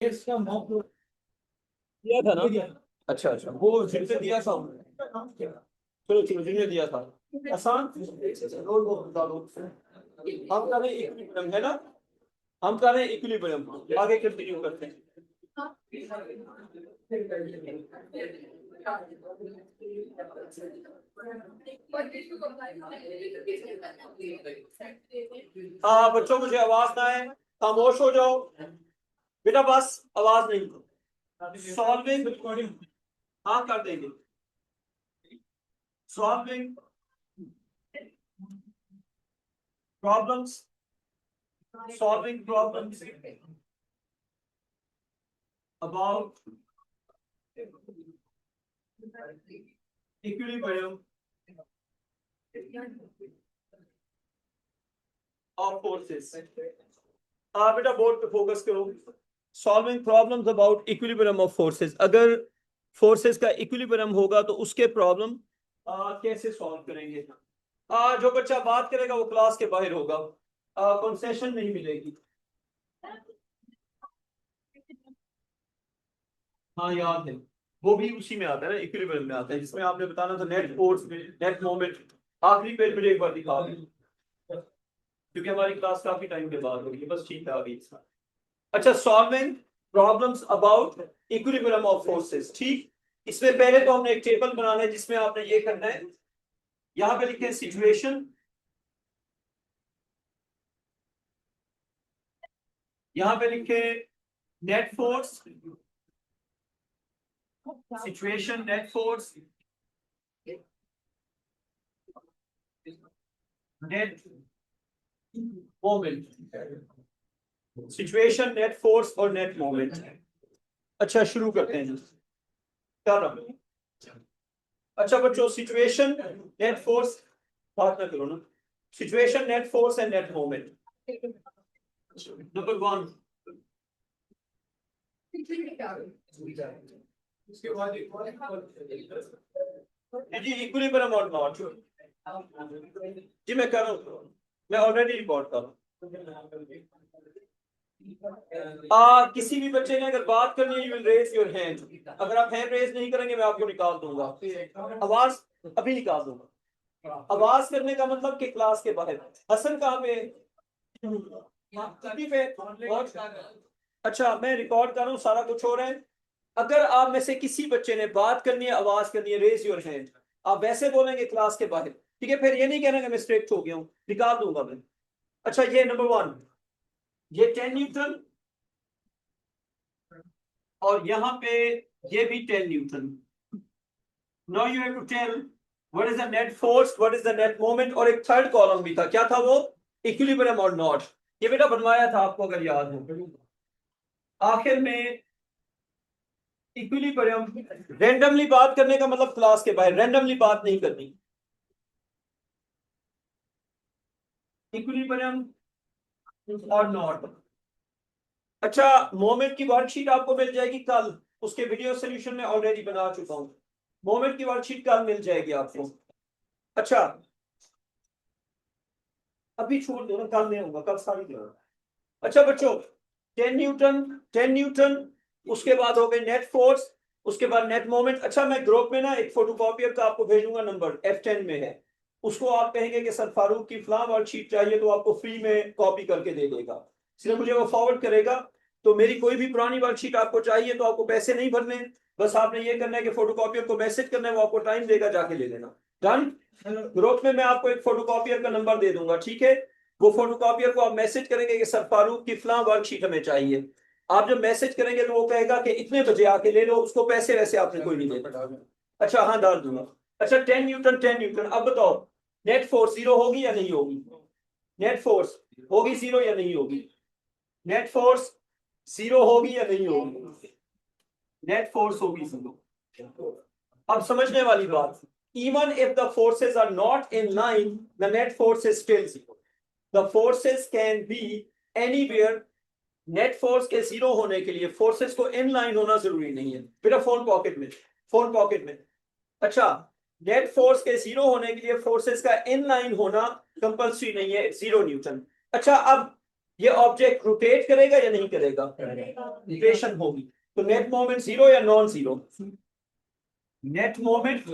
इसका मॉक दिया था ना। अच्छा अच्छा, वो जिनसे दिया था। चलो चलो, जिनने दिया था आसान। हम कर रहे हैं इक्विलिब्रियम, है ना। हम कर रहे हैं इक्विलिब्रियम, आगे कंटिन्यू करते हैं। हाँ बच्चों, मुझे आवाज ना आए, खामोश हो जाओ बेटा, बस आवाज नहीं। सॉल्विंग, हाँ कर देंगे। Solving problems, solving problems about equilibrium of forces. हाँ बेटा, बोर्ड पे फोकस करो। Solving problems about equilibrium of forces. अगर फोर्सेस का इक्विलिब्रियम होगा तो उसके प्रॉब्लम कैसे सॉल्व करेंगे। जो बच्चा बात करेगा वो क्लास के बाहर होगा, कंसेशन नहीं मिलेगी। हाँ याद है, वो भी उसी में आता है ना, इक्विलिब्रियम में आता है, जिसमें आपने बताना था नेट फोर्स, नेट मोमेंट। आखिरी पेज मुझे एक बार दिखा दें, क्योंकि हमारी क्लास काफी टाइम के बाद होगी, बस ठीक है अभी इसका। अच्छा, solving problems about equilibrium of forces, ठीक। इसमें पहले तो हमने एक टेबल बनाना है जिसमें आपने ये करना है, यहां पे लिखे सिचुएशन, यहां पे लिखे net force, situation net force, net moment, situation net force और नेट मोमेंट। अच्छा शुरू करते हैं, क्या नाम है? अच्छा बच्चों, सिचुएशन नेट फोर्स, बात ना करो ना। Situation net force and net moment. Number one, उसके बाद जी इक्विलिब्रियम और नॉट। जी मैं कर रहा हूँ, मैं ऑलरेडी रिकॉर्ड कर रहा हूँ। किसी भी बच्चे ने अगर बात करनी है, you will raise your hand. अगर आप हैंड रेज नहीं करेंगे मैं आपको निकाल दूंगा, आवाज अभी निकाल दूंगा। आवाज करने का मतलब कि क्लास के बाहर। हसन कहाँ पे? पे। अच्छा मैं रिकॉर्ड कर रहा हूँ, सारा कुछ हो रहा है। अगर आप में से किसी बच्चे ने बात करनी है, आवाज करनी है, रेज योर हैंड। आप वैसे बोलेंगे क्लास के बाहर, ठीक है। फिर ये नहीं कहना कि मैं स्ट्रिक्ट हो गया हूँ, निकाल दूंगा मैं। अच्छा ये नंबर वन, ये 10 न्यूटन, और यहाँ पे ये भी 10 newton. Now you have to tell what is the net force, what is the net moment, और एक थर्ड कॉलम भी था, क्या था वो? इक्विलिब्रियम और नॉट। ये बेटा बनवाया था आपको अगर याद हो। आखिर में इक्विलिब्रियम, रैंडमली बात करने का मतलब क्लास के बाहर रैंडमली बात नहीं करनी। इक्विलिब्रियम और नॉट। अच्छा, मोमेंट की वर्कशीट आपको मिल जाएगी कल, उसके वीडियो सोल्यूशन में ऑलरेडी बना चुका हूं। मोमेंट की वर्कशीट कल मिल जाएगी आपको। अच्छा अभी छोड़ दो ना, कल नहीं होगा, कल सारी देना। अच्छा बच्चों, 10 न्यूटन, 10 न्यूटन, उसके बाद हो गए नेट फोर्स, उसके बाद नेट मोमेंट। अच्छा मैं ग्रुप में ना एक फोटोकॉपियर का आपको भेजूंगा, नंबर F10 में है। उसको आप कहेंगे कि सर फारूक की फलां वर्कशीट चाहिए, तो आपको फ्री में कॉपी करके दे देगा। सिर्फ मुझे वो फॉरवर्ड करेगा। तो मेरी कोई भी पुरानी वर्कशीट आपको चाहिए तो आपको पैसे नहीं भरने, बस आपने ये करना है कि फोटोकॉपियर को मैसेज करना है, वो आपको टाइम देगा, जाके ले लेना। डन। ग्रुप में मैं आपको एक फोटोकॉपियर का नंबर दे दूंगा, ठीक है। वो फोटोकॉपियर को आप मैसेज करेंगे कि सर फारूक की फलां वर्कशीट हमें चाहिए। आप जब मैसेज करेंगे तो वो कहेगा कि इतने बजे आके ले लो, उसको पैसे वैसे आपने कोई नहीं देना। अच्छा हाँ डाल दूंगा। अच्छा 10 न्यूटन, 10 न्यूटन, अब बताओ नेट फोर्स जीरो होगी या नहीं होगी? नेट फोर्स होगी जीरो या नहीं होगी? नेट फोर्स जीरो होगी या नहीं होगी? नेट फोर्स होगी जीरो। अब समझने वाली बात, even if the forces are not in line, the net force is still zero. The forces can be anywhere. Net force के जीरो होने के लिए फोर्सेस को इन लाइन होना जरूरी नहीं है बेटा। फोन पॉकेट में, फोन पॉकेट में। अच्छा, नेट फोर्स के जीरो होने के लिए फोर्सेस का इन लाइन होना कंपल्सरी नहीं है, 0 न्यूटन। अच्छा अब ये ऑब्जेक्ट रोटेट करेगा या नहीं करेगा? रोटेशन होगी। तो नेट मोमेंट जीरो या non zero? Net moment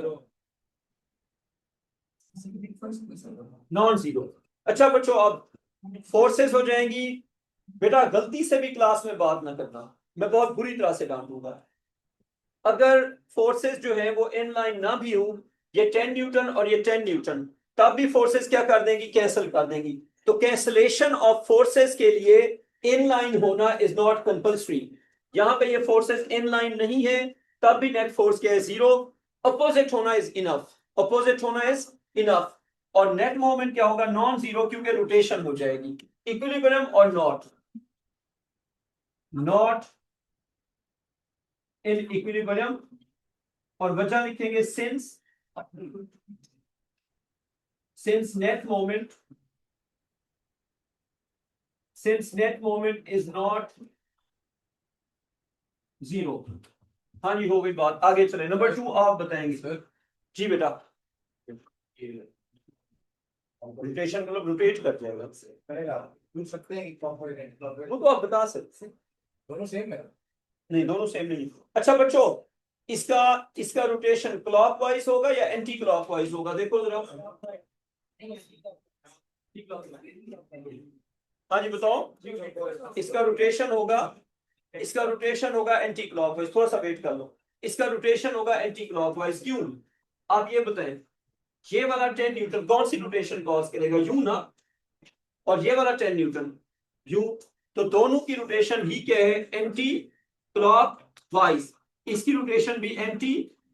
non zero. अच्छा बच्चों, अब फोर्सेस हो जाएंगी। बेटा गलती से भी क्लास में बात ना करना, मैं बहुत बुरी तरह से डांटूंगा। अगर फोर्सेस जो है वो इन लाइन ना भी हो, ये 10 न्यूटन और ये 10 न्यूटन, तब भी फोर्सेस क्या कर देंगी? कैंसिल कर देंगी। तो कैंसलेशन ऑफ फोर्सेस के लिए इन लाइन होना इज नॉट कंपल्सरी। यहां पे ये फोर्सेस इन लाइन नहीं है, तब भी नेट फोर्स क्या है? जीरो। अपोजिट होना इज इनफ, अपोजिट होना इज इनफ। और नेट मोमेंट क्या होगा? नॉन जीरो, क्योंकि रोटेशन हो जाएगी। इक्विलिब्रियम और नॉट, नॉट इन इक्विलिब्रियम। और वजह लिखेंगे since net moment is not zero. हाँ जी, हो गई बात, आगे चले। नंबर 2 आप बताएंगे सर। जी बेटा, रोटेशन मतलब रोटेट कर जाएगा, करेगा पूछ सकते हैं कि कंपोनेंट वो तो आप बता सकते हैं। दोनों सेम है। नहीं, दोनों सेम नहीं। अच्छा बच्चों, इसका इसका रोटेशन क्लॉकवाइज होगा या एंटी क्लॉकवाइज होगा? देखो जरा। हाँ जी बताओ। इसका रोटेशन होगा एंटी क्लॉकवाइज। थोड़ा सा वेट कर लो। इसका रोटेशन होगा एंटी क्लॉकवाइज, क्यों? आप ये बताएं, ये वाला 10 न्यूटन कौन सी रोटेशन कॉज करेगा? यू ना। और ये वाला 10 न्यूटन यू। तो दोनों की रोटेशन ही क्या है? Anti clockwise. इसकी रोटेशन भी anti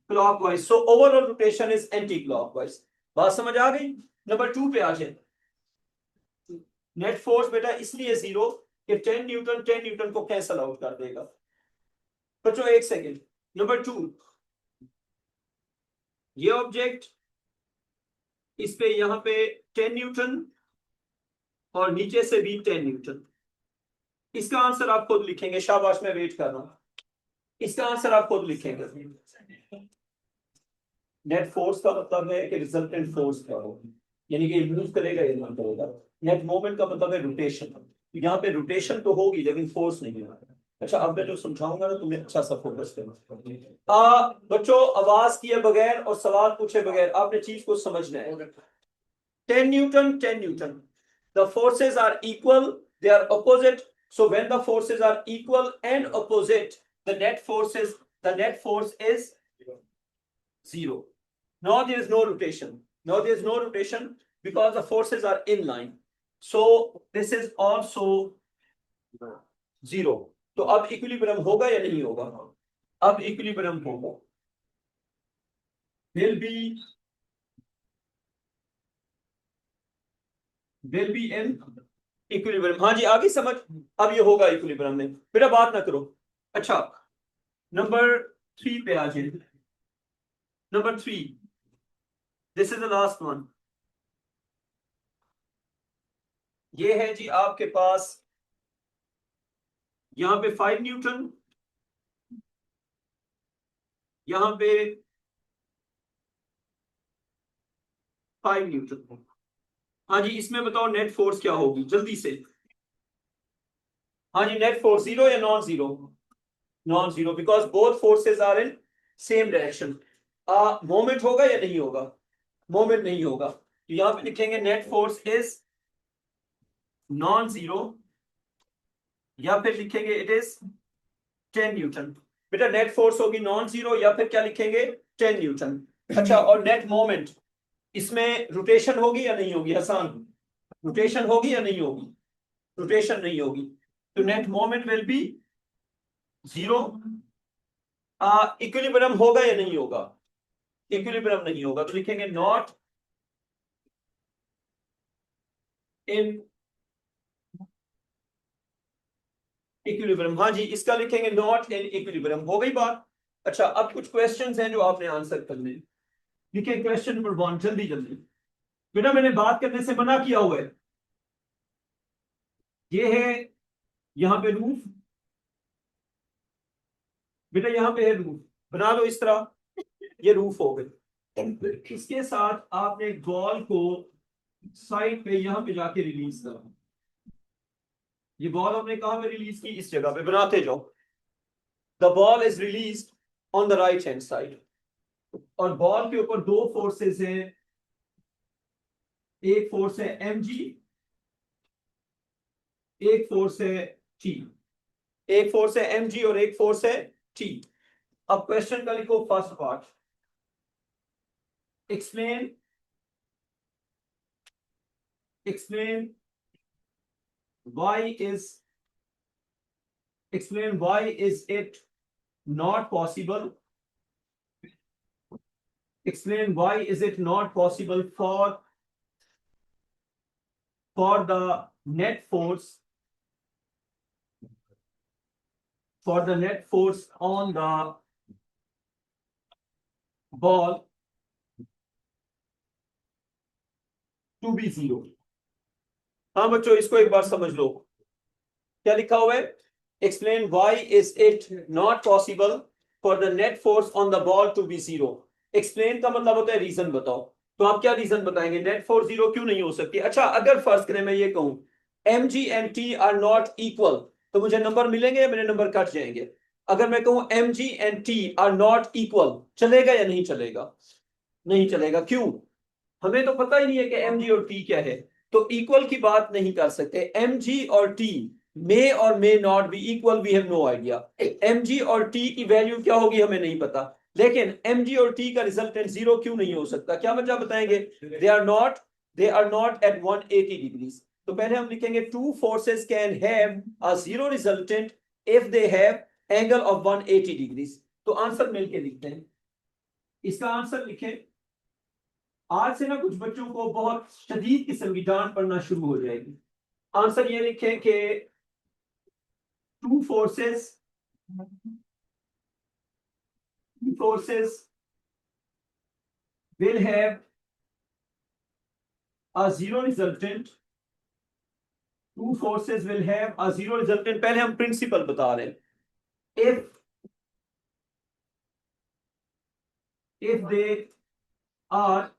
clockwise. So overall rotation is anti clockwise. बात समझ आ गई? नंबर 2 पे आ जाए। नेट फोर्स बेटा इसलिए जीरो कि 10 न्यूटन 10 न्यूटन को कैंसल आउट कर देगा। बच्चों एक सेकेंड। नंबर 2, ये ऑब्जेक्ट, इस पे यहां पे 10 न्यूटन और नीचे से भी 10 न्यूटन। इसका आंसर आप खुद लिखेंगे। शाबाश, मैं वेट कर रहा हूं। इसका आंसर आप खुद लिखेंगे। नेट फोर्स का मतलब है कि रिजल्टेंट फोर्स क्या हो, यानी कि मूव करेगा या नहीं करेगा। नेट मोमेंट का मतलब है रोटेशन। यहाँ पे रोटेशन तो होगी लेकिन फोर्स नहीं होगा। अच्छा, अब मैं जो समझाऊंगा ना, तुम्हें अच्छा सा फोकस करना। बच्चों, आवाज किए बगैर और सवाल पूछे बगैर आपने चीज को समझना है। 10 Newton 10 Newton, the forces are equal, they are opposite. So when the forces are equal and opposite, the net force is zero. Now there is no rotation. Now there is no rotation because the forces are in line. So this is also zero. तो अब equilibrium होगा या नहीं होगा? अब equilibrium होगा। will be in equilibrium. हाँ जी, आगे समझ। अब ये होगा इक्विलिब्रियम में। बेटा बात ना करो। अच्छा, नंबर 3 पे आ जाए। Number 3, this is the last one. ये है जी आपके पास यहां पे 5 न्यूटन, यहां पे 5 न्यूटन। हाँ जी, इसमें बताओ नेट फोर्स क्या होगी जल्दी से। हाँ जी, नेट फोर्स जीरो या non zero? Non zero, because both forces are in same direction. Moment होगा या नहीं होगा? मोमेंट नहीं होगा। तो यहां पे लिखेंगे net force is non zero, या फिर लिखेंगे इट इज 10 न्यूटन। बेटा नेट फोर्स होगी नॉन जीरो, या फिर क्या लिखेंगे? 10 न्यूटन। अच्छा, और नेट मोमेंट, इसमें रोटेशन होगी या नहीं होगी? हसन, रोटेशन होगी या नहीं होगी? रोटेशन नहीं होगी। तो net moment will be zero. Equilibrium होगा या नहीं होगा? इक्विलिब्रियम नहीं होगा, तो लिखेंगे नॉट इन इक्विलिब्रियम। हाँ जी, इसका लिखेंगे नॉट इन इक्विलिब्रियम। हो गई बात। अच्छा, अब कुछ क्वेश्चंस हैं जो आपने आंसर करने। लिखिए क्वेश्चन नंबर 1 जल्दी जल्दी। बेटा मैंने बात करने से मना किया हुआ है। ये है यहां पे रूफ। बेटा यहाँ पे है रूफ, बना लो इस तरह। ये रूफ हो गई। इसके साथ आपने बॉल को साइड पे यहां पे जाके रिलीज करा। ये बॉल हमने कहां पे रिलीज की? इस जगह पे, बनाते जाओ। The ball is release on the right hand side, और बॉल के ऊपर दो फोर्सेस हैं, एक फोर्स है mg, एक फोर्स है t। एक फोर्स है mg और एक फोर्स है t। अब क्वेश्चन का लिखो first part, explain why is explain why is it not possible, explain why is it not possible for the net force on the ball to be zero। हाँ बच्चों, इसको एक बार समझ लो, क्या लिखा हुआ है? Explain why is it not possible for the net force on the ball to be zero. Explain का मतलब होता है रीजन बताओ, तो आप क्या रीजन बताएंगे? नेट फोर्स जीरो क्यों नहीं हो सकती? अच्छा, अगर फर्स्ट करें मैं ये कहूं mg and t are not equal, तो मुझे नंबर मिलेंगे या मेरे नंबर कट जाएंगे? अगर मैं कहूं mg and t are not equal, चलेगा या नहीं चलेगा? नहीं चलेगा। क्यों? हमें तो पता ही नहीं है कि mg और t क्या है, तो इक्वल की बात नहीं कर सकते। mg और t मे और may not be equal, we have no idea. mg और t की वैल्यू क्या होगी हमें नहीं पता, लेकिन mg और t का रिजल्टेंट जीरो क्यों नहीं हो सकता? क्या वजह बताएंगे? They are not at 180 degrees. तो पहले हम लिखेंगे two forces can have a zero resultant if they have angle of 180 degrees. तो आंसर मिलके लिखते हैं, इसका आंसर लिखें। आज से ना कुछ बच्चों को बहुत शदीद किस्म की डांट पड़ना शुरू हो जाएगी। आंसर ये लिखें कि two forces will have a zero resultant, two forces will have a zero resultant। पहले हम प्रिंसिपल बता रहे हैं, if they are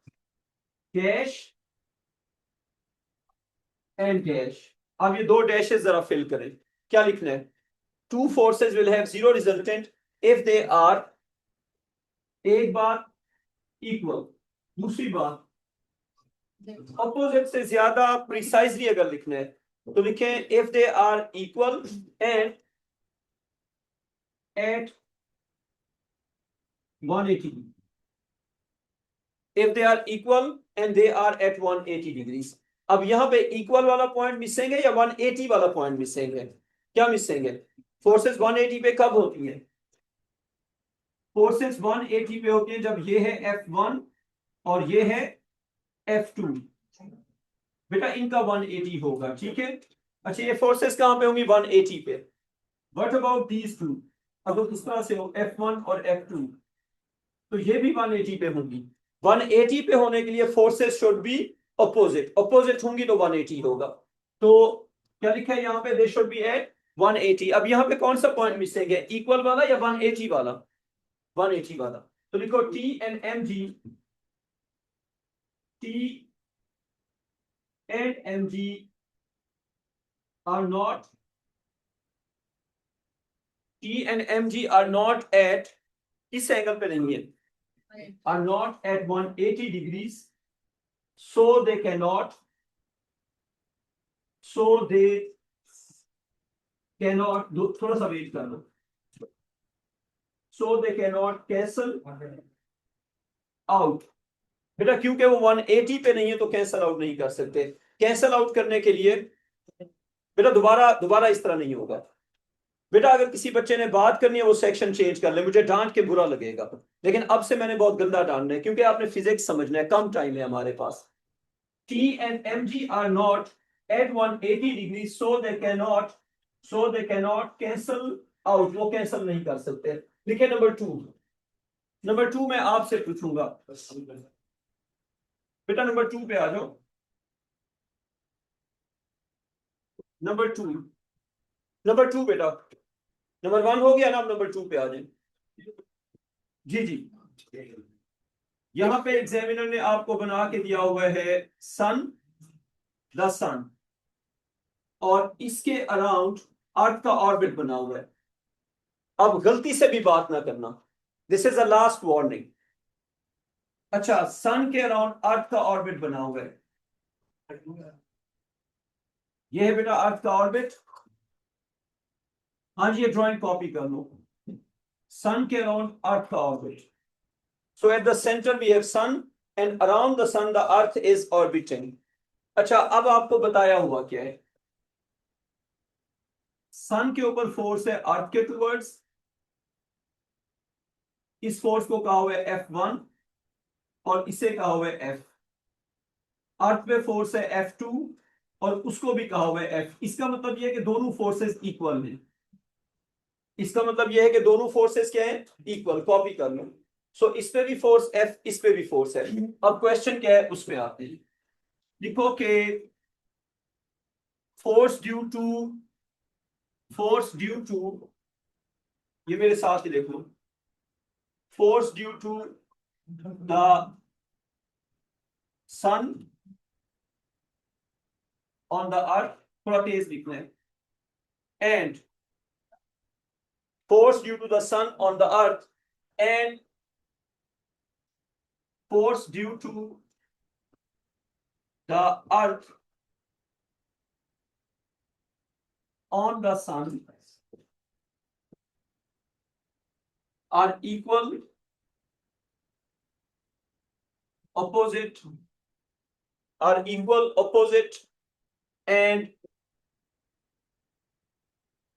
dash and dash। अब ये दो डैशेस जरा फिल करें, क्या लिखना है? Two forces will have zero resultant if they are, एक बात इक्वल, दूसरी बात अपोजिट से ज्यादा प्रिसाइजली अगर लिखना है तो लिखें if they are equal and at 180, if they are equal and they are at 180 degrees। अब यहां पे इक्वल वाला पॉइंट मिसेंगे या 180 वाला पॉइंट मिसेंगे? क्या मिसेंगे? फोर्सेस 180 पे कब होती है? फोर्सेस 180 पे होती है जब ये है F1 और ये है F2। बेटा इनका 180 होगा, ठीक है। अच्छा, ये फोर्सेस कहां पे होंगी? 180 पे। What about these two? अगर इस तरह से हो F1 और F2, तो ये भी 180 पे होंगी। 180 पे होने के लिए forces should be opposite, opposite होंगी तो 180 होगा। तो क्या लिखा है यहाँ पे? They should be at 180। अब यहाँ पे कौन सा पॉइंट मिसेंगे, इक्वल वाला या 180 वाला? 180 वाला। तो लिखो T and mg, T and mg are not, T and mg are not at, किस एंगल पे नहीं है? are not at 180 degrees, so they cannot थोड़ा सा वेट कर लो, so they cannot cancel out। बेटा क्योंकि वो 180 पे नहीं है तो कैंसल आउट नहीं कर सकते। कैंसल आउट करने के लिए बेटा दोबारा दोबारा इस तरह नहीं होगा। बेटा अगर किसी बच्चे ने बात करनी है वो सेक्शन चेंज कर ले, मुझे डांट के बुरा लगेगा, लेकिन अब से मैंने बहुत गंदा डांटना है क्योंकि आपने फिजिक्स समझना है, कम टाइम है हमारे पास। T and mg are not at 180 degrees, so they cannot cancel out। वो कैंसल नहीं कर सकते। लिखे नंबर टू मैं आपसे पूछूंगा, बेटा नंबर 2 पे आ जाओ। नंबर टू बेटा, नंबर 1 हो गया ना, अब नंबर 2 पे आ जाए। जी जी, यहां पे एग्जामिनर ने आपको बना के दिया हुआ है द सन। और इसके अराउंड अर्थ का ऑर्बिट बना हुआ है। अब गलती से भी बात ना करना, this is a last warning. अच्छा, सन के अराउंड अर्थ का ऑर्बिट बना हुआ है, ये है बेटा अर्थ का ऑर्बिट। हाँ जी, ये ड्राइंग कॉपी कर लो। सन के अराउंड अर्थ का orbit, so at the center we have sun and around the sun the earth is orbiting. अच्छा, अब आपको बताया हुआ क्या है, सन के ऊपर फोर्स है अर्थ के टूवर्ड्स, इस फोर्स को कहा हुआ है F1 और इसे कहा हुआ है F। अर्थ पे फोर्स है F2 और उसको भी कहा हुआ है F। इसका मतलब यह है कि दोनों फोर्सेस इक्वल हैं। इसका मतलब यह है कि दोनों फोर्सेस क्या है, इक्वल। कॉपी कर लो। सो इस पे भी फोर्स F, इस पे भी फोर्स है। अब क्वेश्चन क्या है, उसमें आते हैं। लिखो कि फोर्स ड्यू टू, ये मेरे साथ ही देखो, force due to the sun on the earth, थोड़ा तेज लिखना है, and force due to the sun on the earth and force due to the earth on the sun are equal, opposite, and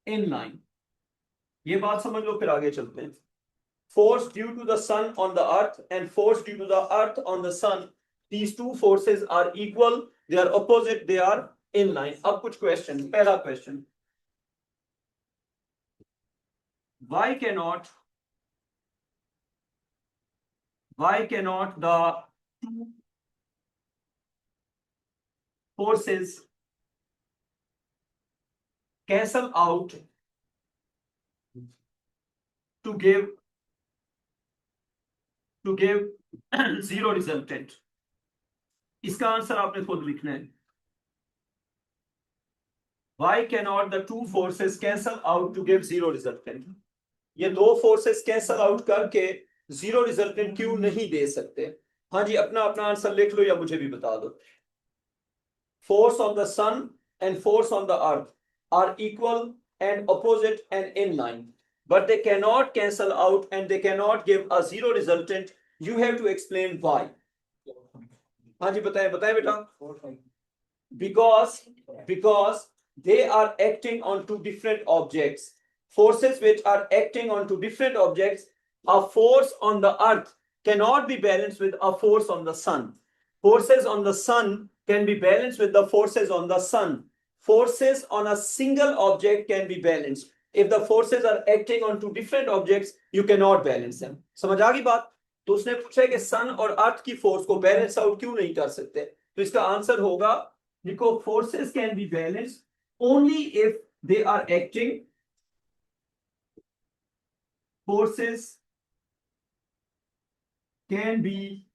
in line। ये बात समझ लो, फिर आगे चलते हैं। Force due to the sun on the earth and force due to the earth on the sun, these two forces are equal, they are opposite, they are in line। अब कुछ question, पहला question, why cannot the two forces cancel out to give zero resultant? इसका answer आपने खुद लिखना है। Why cannot the two forces cancel out to give zero resultant? ये दो फोर्सेस कैंसल आउट करके जीरो रिजल्टेंट क्यों नहीं दे सकते? हाँ जी, अपना अपना आंसर लिख लो या मुझे भी बता दो। Force on the sun and force on the earth are equal and opposite and in line, but they cannot cancel out and they cannot give a zero resultant. You have to explain why. हाँ जी, बताएं बताएं बेटा। Because they are acting on two different objects. Forces which are acting on two different objects, a force on the earth cannot be balanced with a force on the sun. Forces on the sun can be balanced with the forces on the sun. Forces on a single object can be balanced. If the forces are acting on two different objects, you cannot balance them. समझ आ गई बात? तो उसने पूछा कि सन और अर्थ की force को बैलेंस आउट क्यों नहीं कर सकते? तो इसका आंसर होगा, देखो, forces can be balanced only if they are acting, forces can be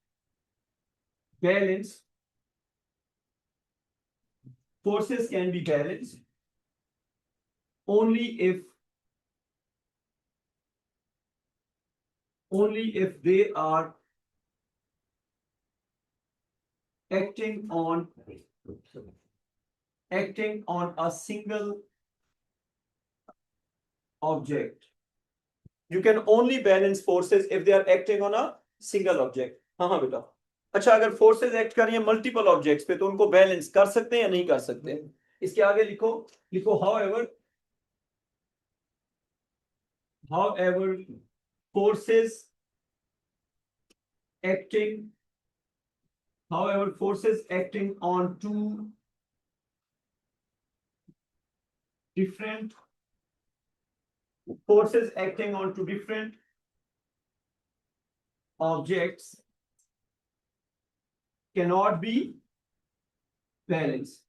balanced, forces can be balanced only if they are acting on a single object. You can only balance forces if they are acting on a single object. हाँ हाँ बेटा। अच्छा, अगर forces act कर रही हैं multiple objects पे तो उनको बैलेंस कर सकते हैं या नहीं कर सकते? इसके आगे लिखो, however forces acting on two different objects cannot be balanced।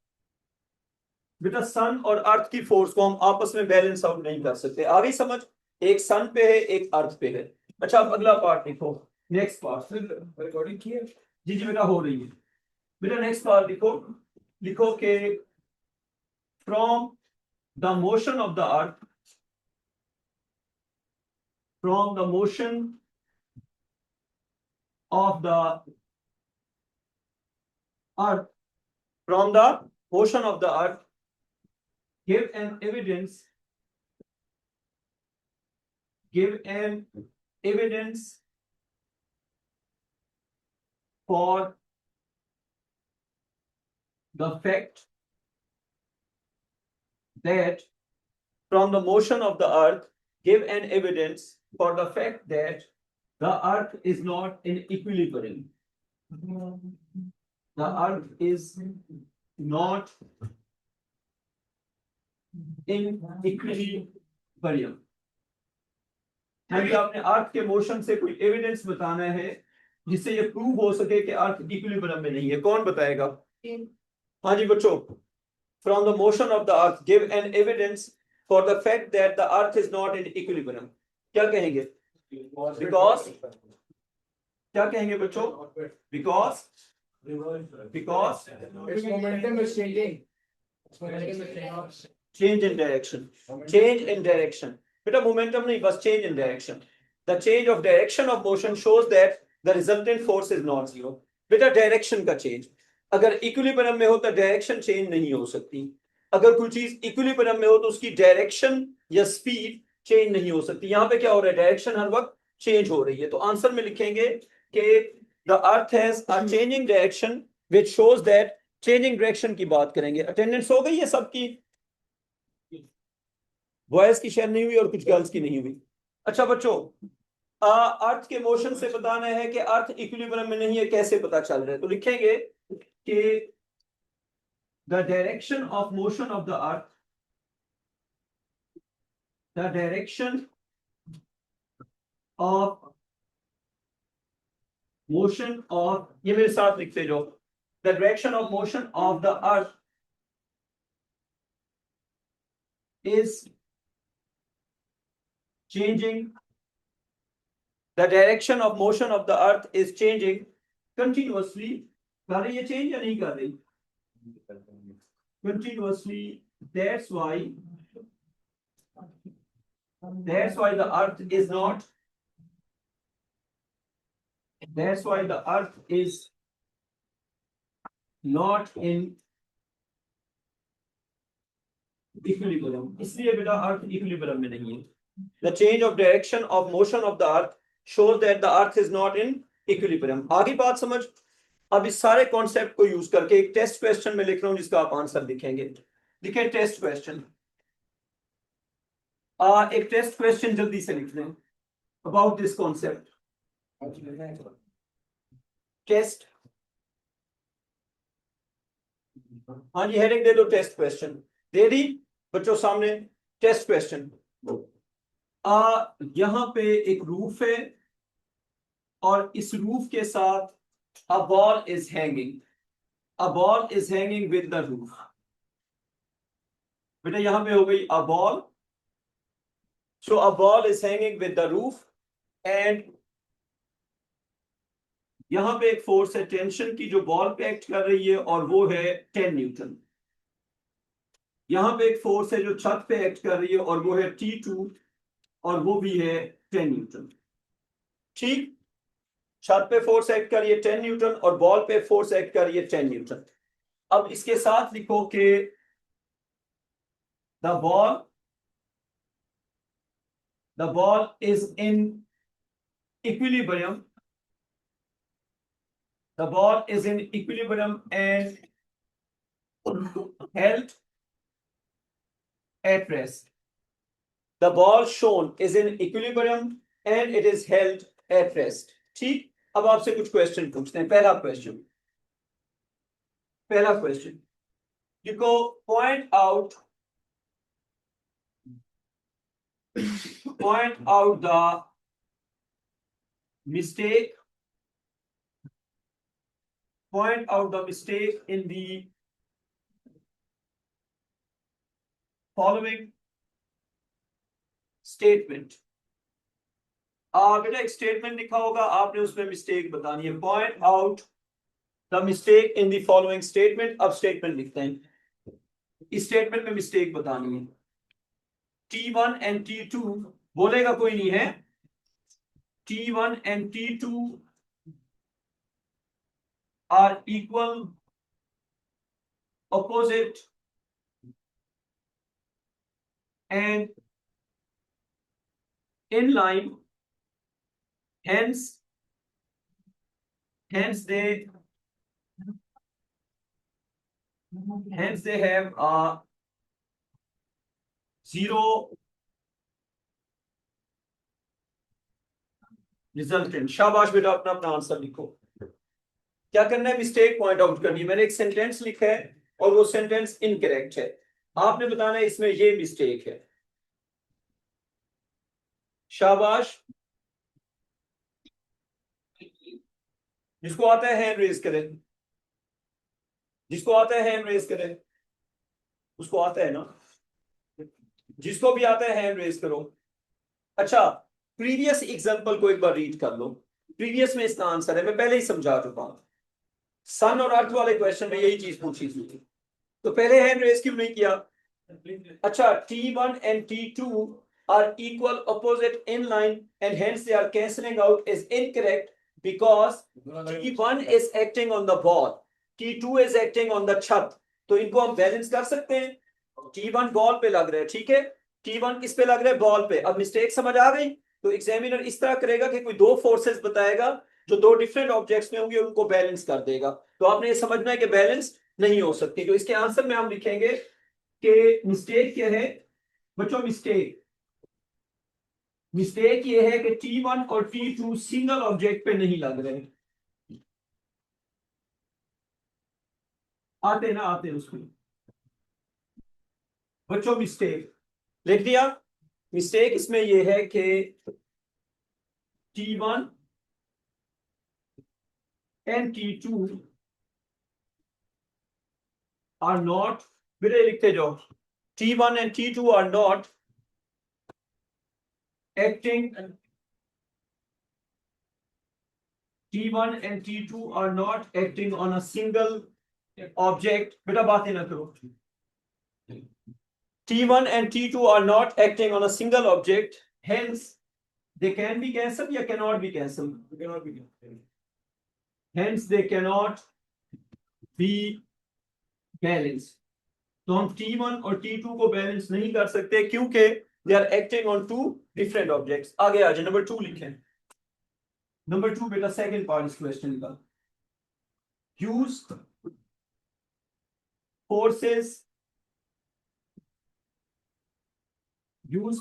बेटा, सन और अर्थ की फोर्स को हम आपस में बैलेंस आउट नहीं कर सकते। आ गई समझ? एक सन पे है, एक अर्थ पे है। अच्छा, अब अगला पार्ट लिखो, नेक्स्ट पार्ट। रिकॉर्डिंग की है? जी जी बेटा, हो रही है बेटा। नेक्स्ट पार्ट लिखो, के from the motion of the earth, from the motion of the earth, from the motion of the earth, give an evidence for the fact that from the motion of the earth, give an evidence for the fact that the earth is not in equilibrium. The earth is not in equilibrium. यानी आपने अर्थ के motion से कोई evidence बताना है जिससे ये prove हो सके कि अर्थ इक्विलिब्रियम में नहीं है. कौन बताएगा? हाँ जी बच्चों. From the motion of the earth, give an evidence for the fact that the earth is not in equilibrium. क्या कहेंगे? Because क्या कहेंगे बच्चों? Because its momentum is changing. change in direction. Change in direction. बेटा momentum नहीं, बस change in direction. The change of direction of motion shows that the resultant force is not zero. बेटा direction का change. अगर equilibrium में हो तो direction change नहीं हो सकती. अगर कोई चीज equilibrium में हो तो उसकी direction या speed change नहीं हो सकती. यहाँ पे क्या हो रहा है? Direction हर वक्त change हो रही है. तो आंसर में लिखेंगे कि the earth has a changing direction which shows that changing direction की बात करेंगे. Attendance हो गई है सबकी? बॉयज की शेयर नहीं हुई और कुछ गर्ल्स की नहीं हुई. अच्छा बच्चों, अर्थ के मोशन से बताना है कि अर्थ इक्विलिब्रियम में नहीं है, कैसे पता चल रहा है? तो लिखेंगे कि the direction of motion of the earth, the direction of motion of, ये मेरे साथ लिखते जाओ, the direction of motion of the earth is changing. The direction of motion of the earth is changing continuously. कर रही है change या नहीं कर रही? Continuously. That's why the earth is not. That's why the earth is not in equilibrium. इसलिए बेटा earth equilibrium में नहीं है. The change of direction of motion of the earth shows that the earth is not in equilibrium. आगे बात समझ. अब इस सारे कॉन्सेप्ट को यूज करके एक टेस्ट क्वेश्चन में लिख रहा हूं जिसका आप आंसर लिखेंगे. लिखे टेस्ट क्वेश्चन. एक टेस्ट क्वेश्चन जल्दी से लिख लें अबाउट दिस कॉन्सेप्ट. टेस्ट. हाँ जी, हेडिंग दे दो टेस्ट क्वेश्चन. दे दी बच्चों सामने टेस्ट क्वेश्चन. यहां पे एक रूफ है और इस रूफ के साथ a ball is hanging. A ball is hanging with the roof. बेटा यहां पे हो गई a ball. So a ball is hanging with the roof and यहां पे एक फोर्स है टेंशन की जो बॉल पे एक्ट कर रही है और वो है 10 न्यूटन. यहां पे एक फोर्स है जो छत पे एक्ट कर रही है और वो है T2 और वो भी है 10 न्यूटन. ठीक. छत पे फोर्स एक्ट कर रही है 10 न्यूटन और बॉल पे फोर्स एक्ट कर रही है 10 न्यूटन. अब इसके साथ लिखो कि the ball is in equilibrium. The ball is in equilibrium and held at rest. The ball shown is in equilibrium and it is held at rest. ठीक. अब आपसे कुछ क्वेश्चन पूछते हैं. पहला question you go point out the mistake in the following statement. बेटा एक statement लिखा होगा, आपने उसमें मिस्टेक बतानी है. Point out the mistake in the following statement. अब स्टेटमेंट लिखते हैं. इस स्टेटमेंट में मिस्टेक बतानी है। T1 एंड T2 बोलेगा कोई नहीं है, T1 and T2 are equal opposite and in line, hence they have a zero resultant। शाबाश बेटा, अपना अपना आंसर लिखो। क्या करना है, मिस्टेक पॉइंट आउट करनी है। मैंने एक सेंटेंस लिखा है और वो सेंटेंस इनकरेक्ट है, आपने बताना है इसमें ये मिस्टेक है। शाबाश, जिसको आता है हैंड रेज करें, जिसको आता है हैंड रेज करें, उसको आता है ना, जिसको भी आता है हैंड रेज करो। अच्छा, प्रीवियस एग्जांपल को एक बार रीड कर लो। प्रीवियस में इसका आंसर है, मैं पहले ही समझा चुका हूं। सन और अर्थ वाले क्वेश्चन में यही चीज पूछी थी, तो पहले हैंड रेज क्यों नहीं किया? अच्छा, T1 and T2 are equal opposite in line and hence they are cancelling out is incorrect because T1 is acting on the ball, T2 is acting on the छत। तो इनको हम बैलेंस कर सकते हैं। T1 बॉल पे लग रहा है, ठीक है, T1 किस पे लग रहा है? बॉल पे। अब मिस्टेक समझ आ गई? तो एग्जामिनर इस तरह करेगा कि कोई दो फोर्सेस बताएगा जो दो डिफरेंट ऑब्जेक्ट्स में होंगे, उनको बैलेंस कर देगा। तो आपने ये समझना है कि बैलेंस नहीं हो सकती। तो इसके आंसर में हम लिखेंगे कि मिस्टेक क्या है बच्चों? मिस्टेक ये है कि T1 और T2 सिंगल ऑब्जेक्ट पे नहीं लग रहे। आते ना आते उसमें बच्चों, मिस्टेक लिख दिया। मिस्टेक इसमें ये है कि T1 and T2 are not, बेटे लिखते जाओ, T1 and T2 are not acting, T1 and T2 are not acting on a single object। बेटा बातें ना करो। T1 and T2 are not acting on a single object, hence they can be cancelled या cannot be cancelled? Cannot be cancelled। Hence they cannot be balanced। तो हम T1 और T2 को balance नहीं कर सकते क्योंकि they are acting on two different objects। आगे आ जाए, नंबर 2 लिखें। नंबर 2 बेटा, सेकंड पार्ट इस क्वेश्चन का। Use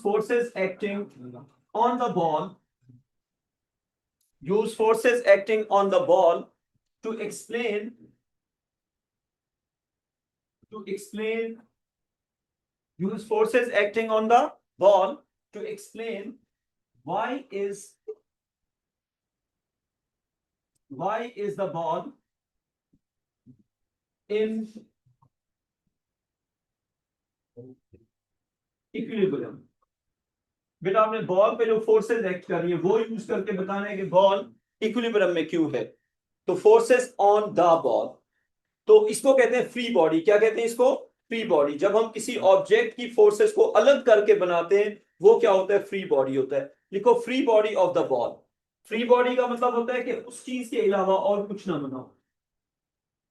forces acting on the ball, use forces acting on the ball to explain use forces acting on the ball to explain why is the ball in equilibrium. बेटा आपने ball पे जो forces act कर रही है वो use करके बताना है कि बॉल इक्विलिब्रियम में क्यों है। तो फोर्सेस ऑन द बॉल, तो इसको कहते हैं फ्री बॉडी। क्या कहते हैं इसको? Free body. जब हम किसी ऑब्जेक्ट की फोर्सेस को अलग करके बनाते हैं वो क्या होता है? फ्री बॉडी होता है। लिखो, free body of the ball. Free body का मतलब होता है कि उस चीज के अलावा और कुछ ना बनाओ।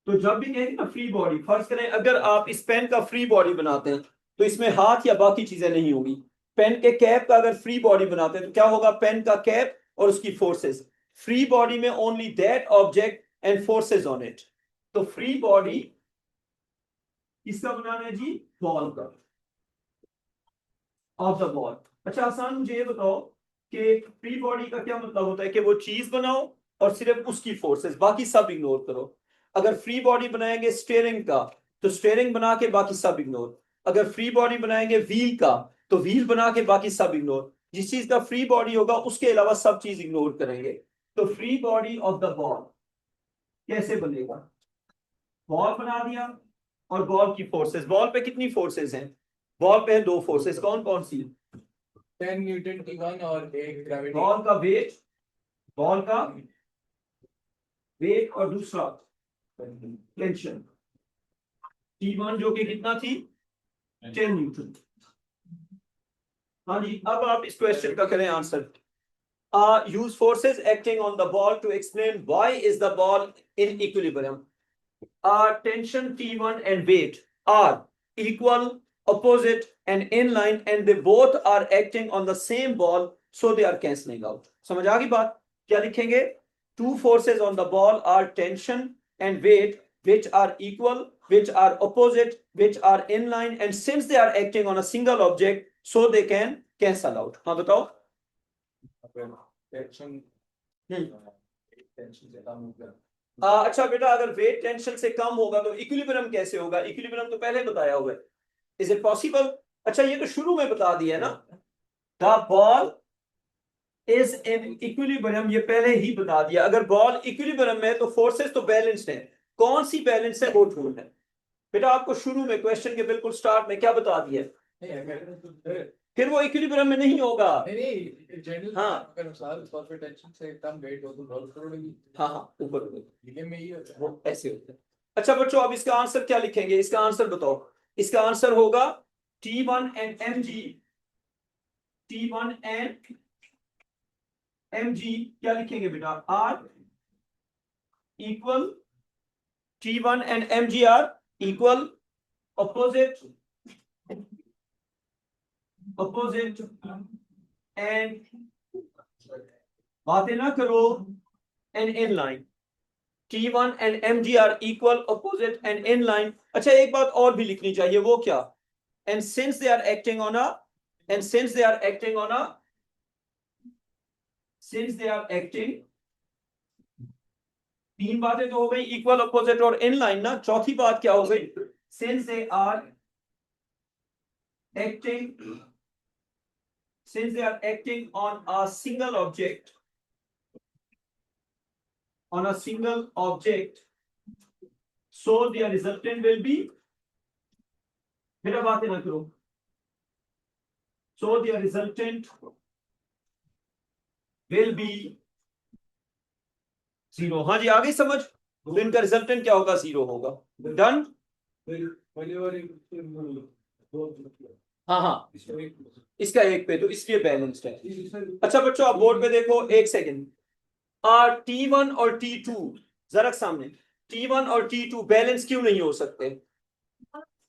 तो जब भी कहेंगे ना फ्री बॉडी, फर्ज करें अगर आप इस पेन का फ्री बॉडी बनाते हैं तो इसमें हाथ या बाकी चीजें नहीं होगी। पेन के कैप का अगर फ्री बॉडी बनाते हैं तो क्या होगा? पेन का कैप और उसकी फोर्सेस। फ्री बॉडी में only that object and forces on it. तो फ्री बॉडी किसका बनाना है जी? बॉल का, ऑफ द बॉल। अच्छा आसान, मुझे ये बताओ कि फ्री बॉडी का क्या मतलब होता है? कि वो चीज बनाओ और सिर्फ उसकी फोर्सेस, बाकी सब इग्नोर करो। अगर फ्री बॉडी बनाएंगे स्टीयरिंग का तो स्टीयरिंग बना के बाकी सब इग्नोर। अगर फ्री बॉडी बनाएंगे व्हील का तो व्हील बना के बाकी सब इग्नोर। जिस चीज का फ्री बॉडी होगा उसके अलावा सब चीज इग्नोर करेंगे। तो free body of the ball कैसे बनेगा? बॉल बना दिया और बॉल की फोर्सेस। बॉल पे कितनी फोर्सेस हैं? बॉल पे है दो फोर्सेस। कौन कौन सी? 10 न्यूटन T1 और एक ग्रेविटी। बॉल का वेट और दूसरा टेंशन। T1 जो कि कितना थी? 10 न्यूटन। हाँ जी, अब आप इस क्वेश्चन का करें answer. Use forces acting on the ball to explain why is the ball in equilibrium. Tension T1 and weight are equal, opposite, and inline, and they both are acting on the same ball, so they are cancelling out. समझ आ गई बात? क्या लिखेंगे? Two forces on the ball are tension and weight, which are equal, which are opposite, which are inline, and since they are acting on a single object, so they can cancel out. हाँ बताओ? Tension हम्म। Tension से कम हो गया। अच्छा बेटा, अगर wait tension से कम होगा तो इक्विलिब्रियम कैसे होगा? इक्विलिब्रियम तो पहले बताया हुआ है। Is it possible? अच्छा, ये तो शुरू में बता दिया ना, the ball is in equilibrium, ये पहले ही बता दिया। अगर बॉल इक्विलिब्रियम में है तो फोर्सेस तो बैलेंस्ड है। कौन सी बैलेंस है? वो ढूंढना है बेटा। आपको शुरू में क्वेश्चन के बिल्कुल स्टार्ट में क्या बता दिया? फिर वो इक्विलिब्रियम में नहीं होगा। नहीं जनरल हाँ के अनुसार परफेक्ट टेंशन से कम वेट हो तो बॉल करोड़ेगी। हाँ हाँ, ऊपर ये में ही होता है। वो ऐसे होता है। अच्छा बच्चों, अब इसका आंसर क्या लिखेंगे? इसका आंसर बताओ। इसका आंसर होगा T1 and mg। T1 and mg क्या लिखेंगे बेटा? R equal, T1 and mg are equal, opposite, and बातें ना करो, and inline। T1 and mg are equal, opposite, and inline। अच्छा, एक बात और भी लिखनी चाहिए, वो क्या? And since they are acting on a, and since they are acting on a, since they are acting, तीन बातें तो हो गई, इक्वल, अपोजिट और इनलाइन ना। चौथी बात क्या हो गई? Since they are acting, since they are acting on a single object, on a single object, so their resultant will be, मेरा बातें ना करो, so their resultant will be zero. हाँ जी, आ गई समझ? तो इनका रिजल्टेंट क्या होगा? जीरो होगा। डन? हाँ हाँ, इसका एक पे, तो इसलिए बैलेंस्ड है। अच्छा बच्चों, आप बोर्ड पे देखो, एक सेकेंड। T1 और T2 जरा सामने, T1 और T2 बैलेंस क्यों नहीं हो सकते?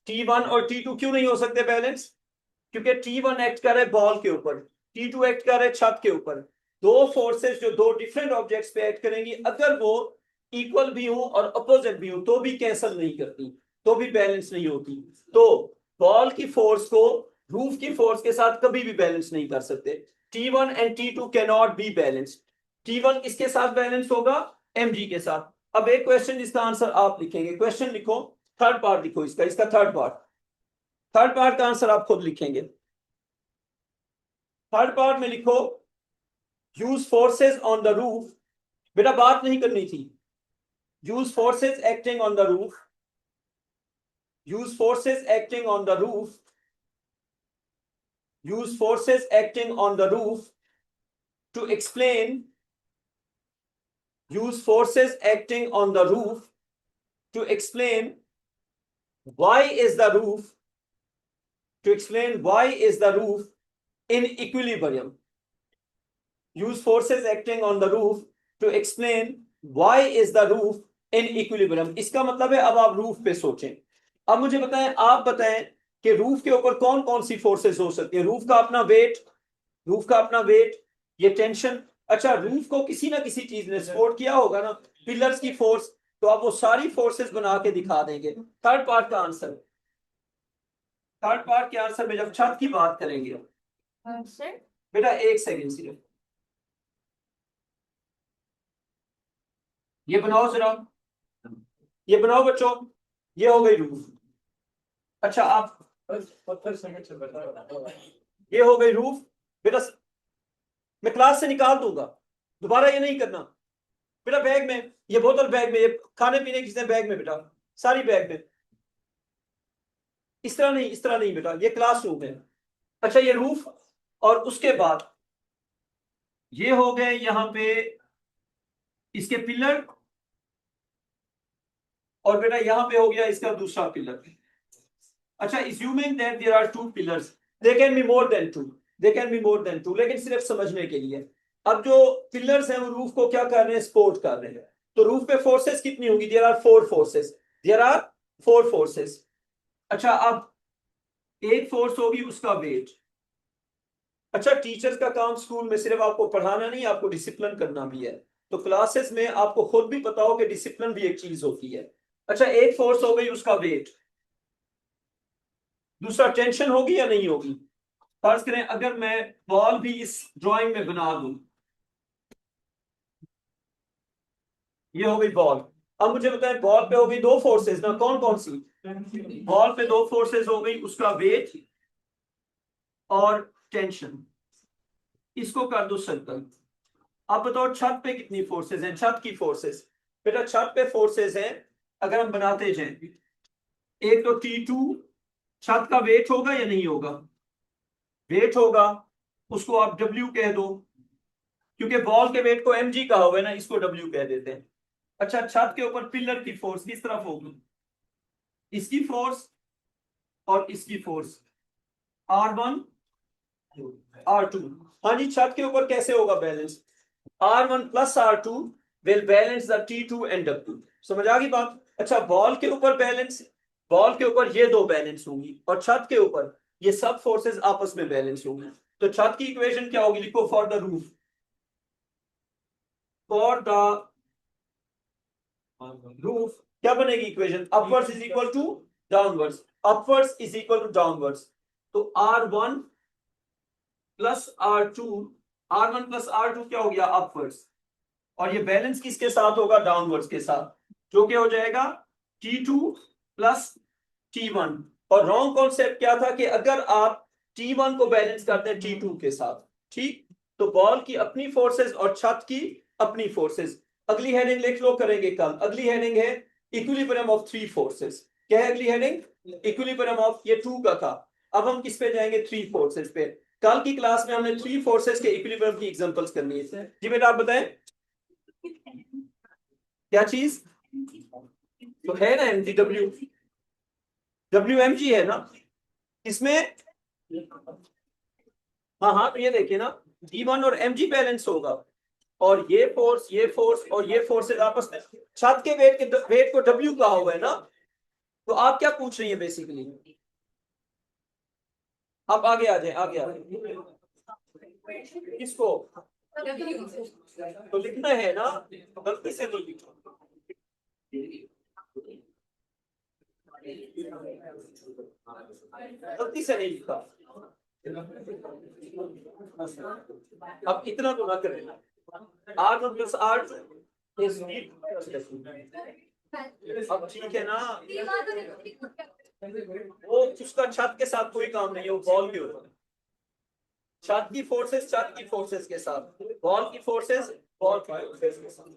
T1 और T2 क्यों नहीं हो सकते बैलेंस? क्योंकि T1 एक्ट कर रहा है बॉल के ऊपर, T2 एक्ट कर रहा है छत के ऊपर। दो फोर्सेस जो दो डिफरेंट ऑब्जेक्ट्स पे एक्ट करेंगी, अगर वो इक्वल भी हो और अपोजिट भी हो तो भी कैंसल नहीं करती, तो भी बैलेंस नहीं होती। तो बॉल की फोर्स को रूफ की फोर्स के साथ कभी भी बैलेंस नहीं कर सकते। T1 and T2 can not be balanced. T1 किसके साथ बैलेंस होगा? mg के साथ। अब एक क्वेश्चन जिसका आंसर आप लिखेंगे, क्वेश्चन लिखो, थर्ड पार्ट लिखो इसका थर्ड पार्ट। थर्ड पार्ट का आंसर आप खुद लिखेंगे। थर्ड पार्ट में लिखो, use forces on the roof. बेटा बात नहीं करनी थी। Use forces acting on the roof, use forces acting on the roof, use forces acting on the roof to explain, use forces acting on the roof to explain why is the roof, to explain why is the roof in equilibrium. Use forces acting on the roof to explain why is the roof in equilibrium। इसका मतलब है अब आप roof पे सोचें। अब मुझे बताएं, आप बताएं कि रूफ के ऊपर कौन कौन सी फोर्सेस हो सकती है? रूफ का अपना वेट, रूफ का अपना वेट, ये टेंशन। अच्छा, रूफ को किसी ना किसी चीज ने सपोर्ट किया होगा ना, पिलर्स की फोर्स। तो आप वो सारी फोर्सेस बना के दिखा देंगे। थर्ड पार्ट का आंसर, थर्ड पार्ट के आंसर में जब छत की बात करेंगे, बेटा एक सेकेंड सिर्फ ये बनाओ जरा, ये बनाओ बच्चों, ये हो गई रूफ। अच्छा आप, पत्थर सीमेंट से बना ये हो गई रूफ। बेटा मैं क्लास से निकाल दूंगा, दोबारा ये नहीं करना। बेटा बैग में, ये बोतल बैग में, ये खाने पीने की चीजें बैग में बेटा, सारी बैग में। इस तरह नहीं, इस तरह नहीं बेटा, ये क्लासरूम है। अच्छा ये रूफ, और उसके बाद ये हो गए यहां पे इसके पिलर, और बेटा यहां पे हो गया इसका दूसरा पिलर। अच्छा, assuming that there are two pillars, they can be more than two, they can be more than two, लेकिन सिर्फ समझने के लिए। अब जो पिलर्स हैं वो रूफ को क्या कर रहे हैं, सपोर्ट कर रहे हैं। तो रूफ पे फोर्सेस कितनी होगी, there are four forces, there are four forces. अच्छा, अब एक फोर्स होगी उसका वेट। अच्छा, टीचर्स का काम स्कूल में सिर्फ आपको पढ़ाना नहीं, आपको डिसिप्लिन करना भी है। तो क्लासेस में आपको खुद भी पता हो कि डिसिप्लिन भी एक चीज होती है। अच्छा, एक फोर्स हो गई उसका वेट, दूसरा टेंशन होगी या नहीं होगी। फर्ज करें अगर मैं बॉल भी इस ड्राइंग में बना दूं, ये हो गई बॉल। अब मुझे बताएं, बॉल पे हो गई दो फोर्सेस ना, कौन कौन सी। बॉल पे दो फोर्सेस हो गई, उसका वेट और टेंशन। इसको कर दो सर्कल। अब बताओ छत पे कितनी फोर्सेस हैं, छत की फोर्सेस। बेटा छत पे फोर्सेस हैं, अगर हम बनाते जाएं, एक तो T2 छत का वेट होगा या नहीं होगा, वेट होगा, उसको आप W कह दो, क्योंकि बॉल के वेट को mg कहा हुआ है ना, इसको W कह देते हैं। अच्छा, छत के ऊपर पिलर की फोर्स किस तरफ होगी, इसकी फोर्स और इसकी फोर्स, R1 R2। हाँ जी, छत के ऊपर कैसे होगा balance, R1 plus R2 will balance the T2 and W। समझ आ गई बात। अच्छा, बॉल के ऊपर बैलेंस, बॉल के ऊपर ये दो बैलेंस होंगी, और छत के ऊपर ये सब फोर्सेस आपस में बैलेंस होंगी। तो छत की इक्वेशन क्या होगी, लिखो, for the roof, for the roof क्या बनेगी equation, upwards is equal to downwards, upwards is equal to downwards. तो R1 plus R2, R1 plus R2 क्या हो गया, अपवर्ड्स, और ये बैलेंस किसके साथ होगा, डाउनवर्ड्स के साथ, जो क्या हो जाएगा T2 प्लस T1। और रॉन्ग कॉन्सेप्ट क्या था कि अगर आप T1 को बैलेंस करते हैं T2 के साथ, ठीक, तो बॉल की अपनी फोर्सेस और छत की अपनी फोर्सेस। अगली हेडिंग लिख लो, करेंगे कल। अगली हेडिंग है इक्विलिब्रियम ऑफ थ्री फोर्सेस। क्या है अगली हेडिंग, इक्विलिब्रियम ऑफ, ये 2 का था, अब हम किस पे जाएंगे, थ्री फोर्सेस पे। कल की क्लास में हमने थ्री फोर्सेस के इक्विलिब्रियम की एग्जांपल्स करनी है। जी बेटा आप बताएं क्या चीज, तो है ना एमजी, डब्ल्यू एम जी है ना इसमें। हाँ हाँ, तो ये देखिए ना, D1 और mg बैलेंस होगा, और ये फोर्स और ये फोर्सेस आपस में, छत के वेट को W कहा हुआ है ना। तो आप क्या पूछ रही है बेसिकली, आप आगे आ जाए, आगे आ जाए, किसको तो लिखना है ना, गलती से तो लिखो, गलती से नहीं लिखा। अब इतना तो ना करें, R1 प्लस R2 अब ठीक है ना, वो उसका छत के साथ कोई काम नहीं है, वो बॉल के ऊपर, छत की फोर्सेस के साथ, बॉल की फोर्सेस बॉल की फोर्सेस के साथ।